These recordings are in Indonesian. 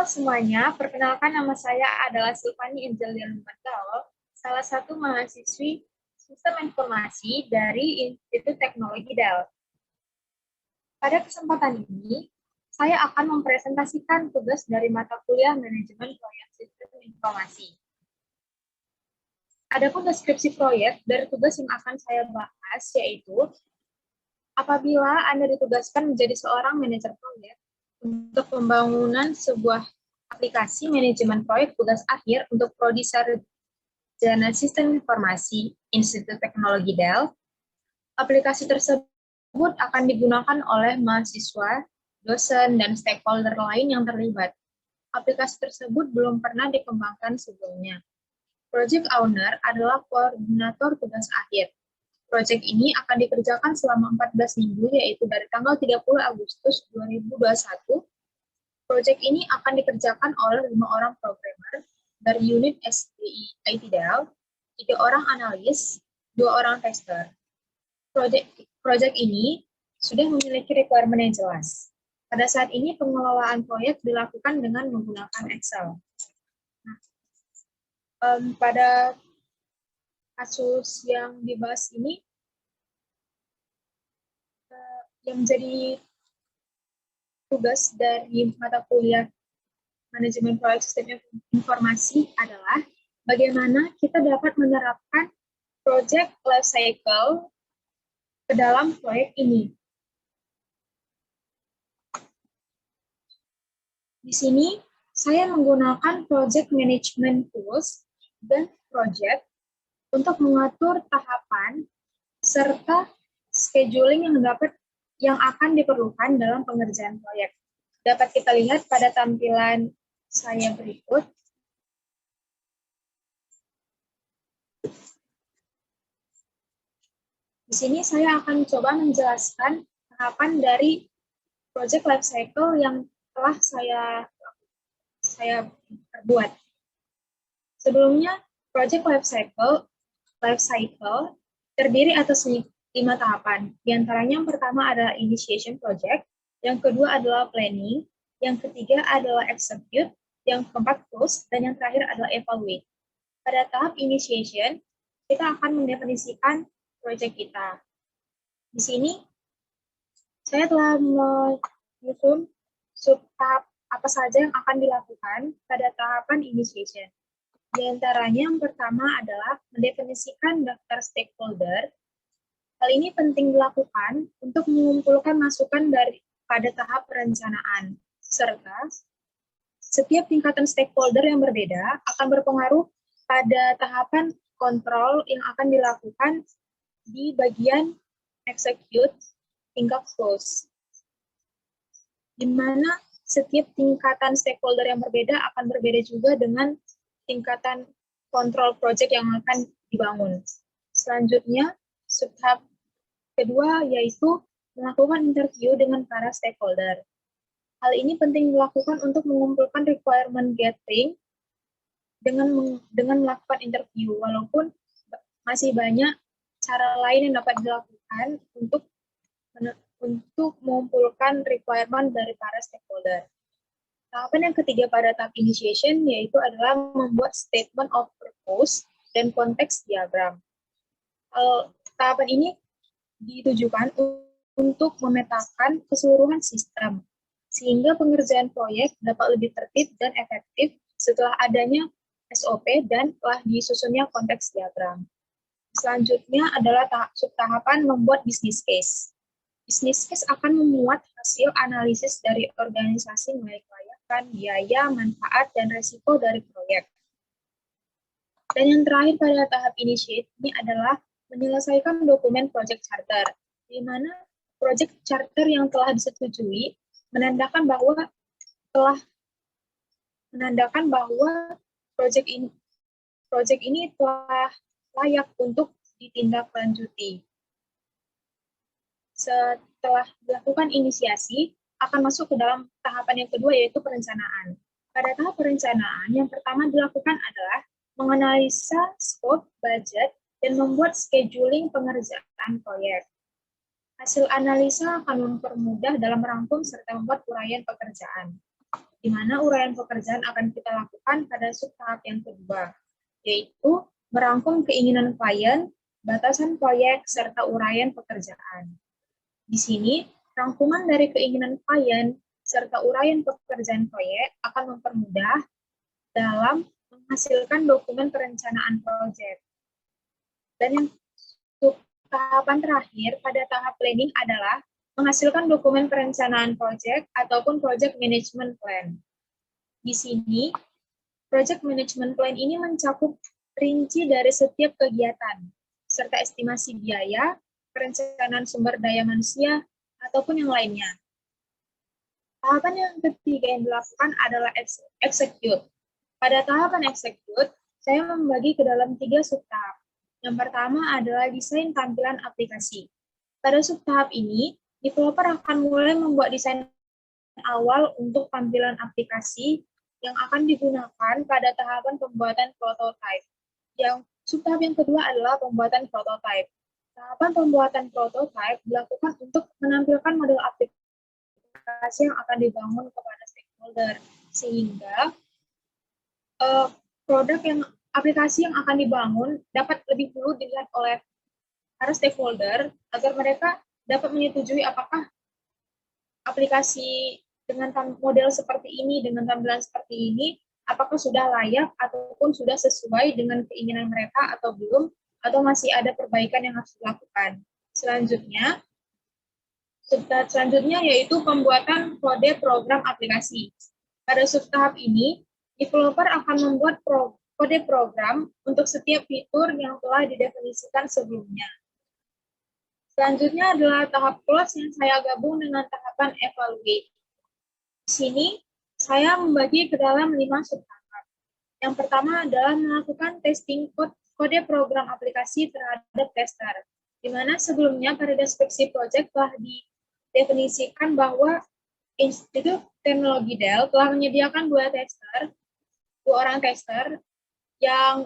Halo semuanya, perkenalkan nama saya adalah Silvani Angelia Lumantalo, salah satu mahasiswi Sistem Informasi dari Institut Teknologi Dell. Pada kesempatan ini, saya akan mempresentasikan tugas dari mata kuliah Manajemen Proyek Sistem Informasi. Adapun deskripsi proyek dari tugas yang akan saya bahas yaitu, apabila Anda ditugaskan menjadi seorang manajer proyek untuk pembangunan sebuah aplikasi manajemen proyek tugas akhir untuk Prodi Sarjana Sistem Informasi Institut Teknologi Dell, aplikasi tersebut akan digunakan oleh mahasiswa, dosen, dan stakeholder lain yang terlibat. Aplikasi tersebut belum pernah dikembangkan sebelumnya. Project Owner adalah koordinator tugas akhir. Proyek ini akan dikerjakan selama 14 minggu, yaitu dari tanggal 30 Agustus 2021. Proyek ini akan dikerjakan oleh 5 orang programmer dari unit SDI IT Dell, 3 orang analis, 2 orang tester. Proyek ini sudah memiliki requirement yang jelas. Pada saat ini pengelolaan proyek dilakukan dengan menggunakan Excel. Nah, pada kasus yang dibahas ini, yang menjadi tugas dari mata kuliah Manajemen Proyek Sistem Informasi adalah bagaimana kita dapat menerapkan project life cycle ke dalam proyek ini. Di sini, saya menggunakan project management tools dan project untuk mengatur tahapan serta scheduling yang akan diperlukan dalam pengerjaan proyek. Dapat kita lihat pada tampilan saya berikut. Di sini saya akan coba menjelaskan tahapan dari project life cycle yang telah saya perbuat. Sebelumnya, project life cycle terdiri atas 5 tahapan. Di antaranya yang pertama adalah initiation project, yang kedua adalah planning, yang ketiga adalah execute, yang keempat close, dan yang terakhir adalah evaluate. Pada tahap initiation, kita akan mendefinisikan project kita. Di sini, saya telah menyusun sub-tahap apa saja yang akan dilakukan pada tahapan initiation. Di antaranya yang pertama adalah mendefinisikan daftar stakeholder. Hal ini penting dilakukan untuk mengumpulkan masukan pada tahap perencanaan, serta setiap tingkatan stakeholder yang berbeda akan berpengaruh pada tahapan kontrol yang akan dilakukan di bagian execute hingga close, di mana setiap tingkatan stakeholder yang berbeda akan berbeda juga dengan tingkatan kontrol project yang akan dibangun. Selanjutnya, tahap kedua yaitu melakukan interview dengan para stakeholder. Hal ini penting dilakukan untuk mengumpulkan requirement gathering dengan melakukan interview, walaupun masih banyak cara lain yang dapat dilakukan untuk mengumpulkan requirement dari para stakeholder. Tahapan yang ketiga pada tahap initiation yaitu adalah membuat statement of purpose dan konteks diagram. Tahapan ini ditujukan untuk memetakan keseluruhan sistem, sehingga pengerjaan proyek dapat lebih tertib dan efektif setelah adanya SOP dan telah disusunnya konteks diagram. Selanjutnya adalah subtahapan membuat business case. Business case akan memuat hasil analisis dari organisasi mulai kelayakan, biaya, manfaat, dan resiko dari proyek. Dan yang terakhir pada tahap initiate ini adalah menyelesaikan dokumen project charter, di mana project charter yang telah disetujui menandakan bahwa project ini telah layak untuk ditindaklanjuti. Setelah dilakukan inisiasi, akan masuk ke dalam tahapan yang kedua, yaitu perencanaan. Pada tahap perencanaan, yang pertama dilakukan adalah menganalisa scope, budget, dan membuat scheduling pengerjaan proyek. Hasil analisa akan mempermudah dalam merangkum serta membuat uraian pekerjaan. di mana uraian pekerjaan akan kita lakukan pada subtahap yang kedua, yaitu merangkum keinginan klien, batasan proyek, serta uraian pekerjaan. Di sini, rangkuman dari keinginan klien serta uraian pekerjaan proyek akan mempermudah dalam menghasilkan dokumen perencanaan proyek. Dan yang tahapan terakhir pada tahap planning adalah menghasilkan dokumen perencanaan proyek ataupun project management plan. Di sini, project management plan ini mencakup rinci dari setiap kegiatan, serta estimasi biaya, perencanaan sumber daya manusia, ataupun yang lainnya. Tahapan yang ketiga yang dilakukan adalah execute. Pada tahapan execute, saya membagi ke dalam 3 subtahap. Yang pertama adalah desain tampilan aplikasi. Pada subtahap ini, developer akan mulai membuat desain awal untuk tampilan aplikasi yang akan digunakan pada tahapan pembuatan prototype. Yang subtahap yang kedua adalah pembuatan prototype. Tahapan pembuatan prototype dilakukan untuk menampilkan model aplikasi yang akan dibangun kepada stakeholder, sehingga aplikasi yang akan dibangun dapat lebih dulu dilihat oleh para stakeholder agar mereka dapat menyetujui apakah aplikasi dengan model seperti ini, dengan tampilan seperti ini, apakah sudah layak ataupun sudah sesuai dengan keinginan mereka atau belum, atau masih ada perbaikan yang harus dilakukan. Subtahap selanjutnya yaitu pembuatan kode program aplikasi. Pada subtahap ini, developer akan membuat kode program untuk setiap fitur yang telah didefinisikan sebelumnya. Selanjutnya adalah tahap close yang saya gabung dengan tahapan evaluate. Di sini, saya membagi ke dalam 5 subtahap. Yang pertama adalah melakukan testing kode program aplikasi terhadap tester, di mana sebelumnya pada deskripsi project telah didefinisikan bahwa Institut Teknologi Dell telah menyediakan 2 orang tester yang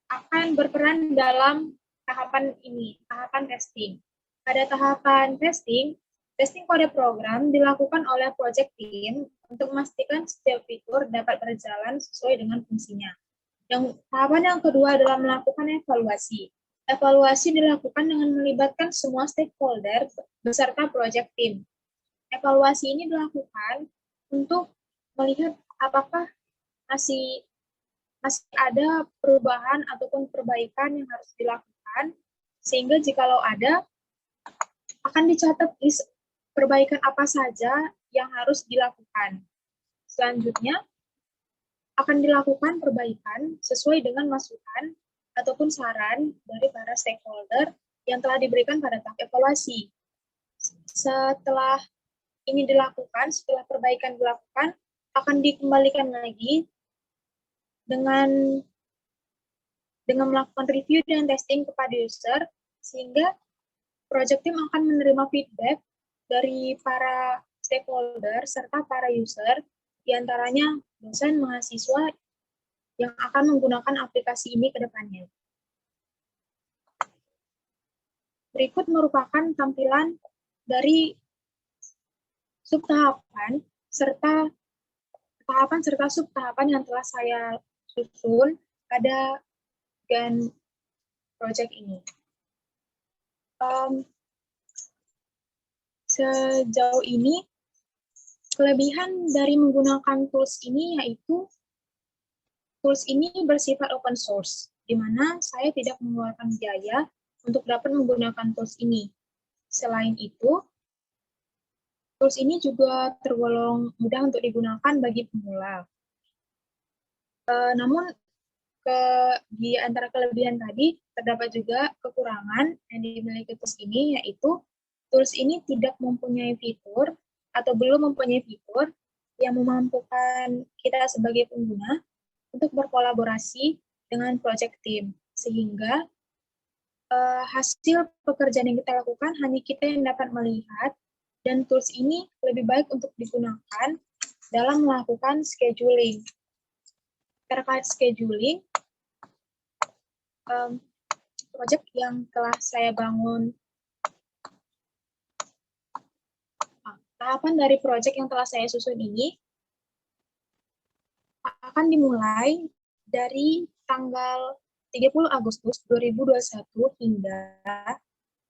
akan berperan dalam tahapan ini, tahapan testing. Pada tahapan testing kode program dilakukan oleh project team untuk memastikan setiap fitur dapat berjalan sesuai dengan fungsinya. Tahapan yang kedua adalah melakukan evaluasi. Evaluasi dilakukan dengan melibatkan semua stakeholder beserta project team. Evaluasi ini dilakukan untuk melihat apakah masih ada perubahan ataupun perbaikan yang harus dilakukan, sehingga jikalau ada, akan dicatat perbaikan apa saja yang harus dilakukan. Selanjutnya, akan dilakukan perbaikan sesuai dengan masukan ataupun saran dari para stakeholder yang telah diberikan pada tahap evaluasi. Setelah ini dilakukan, setelah perbaikan dilakukan, akan dikembalikan lagi dengan melakukan review dan testing kepada user, sehingga project team akan menerima feedback dari para stakeholder serta para user, diantaranya dosen, mahasiswa yang akan menggunakan aplikasi ini ke depannya. Berikut merupakan tampilan dari subtahapan serta subtahapan yang telah saya susun pada Gantt project ini. Sejauh ini, kelebihan dari menggunakan tools ini yaitu tools ini bersifat open source, di mana saya tidak mengeluarkan biaya untuk dapat menggunakan tools ini. Selain itu, tools ini juga tergolong mudah untuk digunakan bagi pemula. Namun, di antara kelebihan tadi, terdapat juga kekurangan yang dimiliki tools ini, yaitu tools ini tidak mempunyai fitur atau belum mempunyai fitur yang memampukan kita sebagai pengguna untuk berkolaborasi dengan project team, sehingga hasil pekerjaan yang kita lakukan hanya kita yang dapat melihat, dan tools ini lebih baik untuk digunakan dalam melakukan scheduling. Terkait scheduling, project yang telah saya bangun, tahapan dari project yang telah saya susun ini akan dimulai dari tanggal 30 Agustus 2021 hingga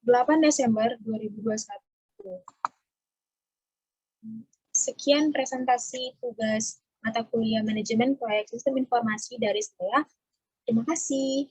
8 Desember 2021. Sekian presentasi tugas mata kuliah Manajemen Proyek Sistem Informasi dari saya. Terima kasih.